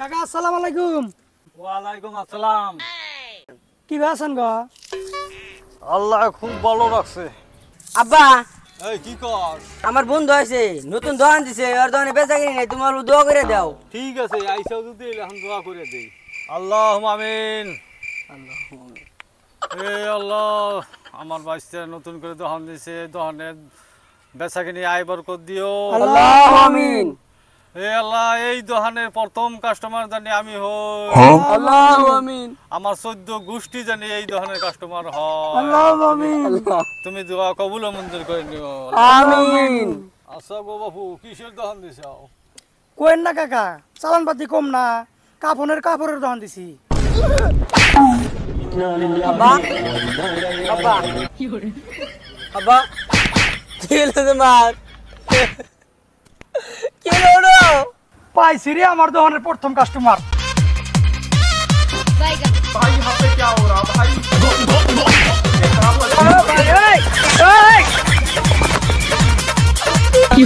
কাকা আসসালামু আলাইকুম। ওয়ালাইকুম আসসালাম। কি আছেন গো? আল্লাহ খুব ভালো রাখছে। আব্বা এই কি কর? আমার বন্ধু আছে নতুন দোকান দিছে আর দোকানে বেচা কিনি নাই তোমার দোয়া করে দাও। ঠিক আছে আইসাও যদি এখন দোয়া করে দেই। আল্লাহুম্মা আমিন। হে আল্লাহ আমার বাচ্চা নতুন করে দোকান দিছে, দোকানে বেচা কিনি আয় বরকত দিও। আল্লাহু আমিন। হে আল্লাহ এই দোকানের প্রথম কাস্টমার জানি আমি হই। আল্লাহু আমিন। আমার 14 গোষ্ঠী জানি এই দোকানের কাস্টমার হয়। আল্লাহু আমিন। তুমি দোয়া কবুল ও মঞ্জুর করে নিও। আমিন। আচ্ছা গো বাপু কিসের দোকান দিছাও? কোয়েন না কাকা, চালান পাতি কম না, কাপড়ের দোকান দিছি। আব্বা আব্বা আব্বা কি হলো তোমার? কি হলো? পাইছি রে আমার দোকানের প্রথম কাস্টমার। भाई यहाँ पे क्या हो रहा भाई কি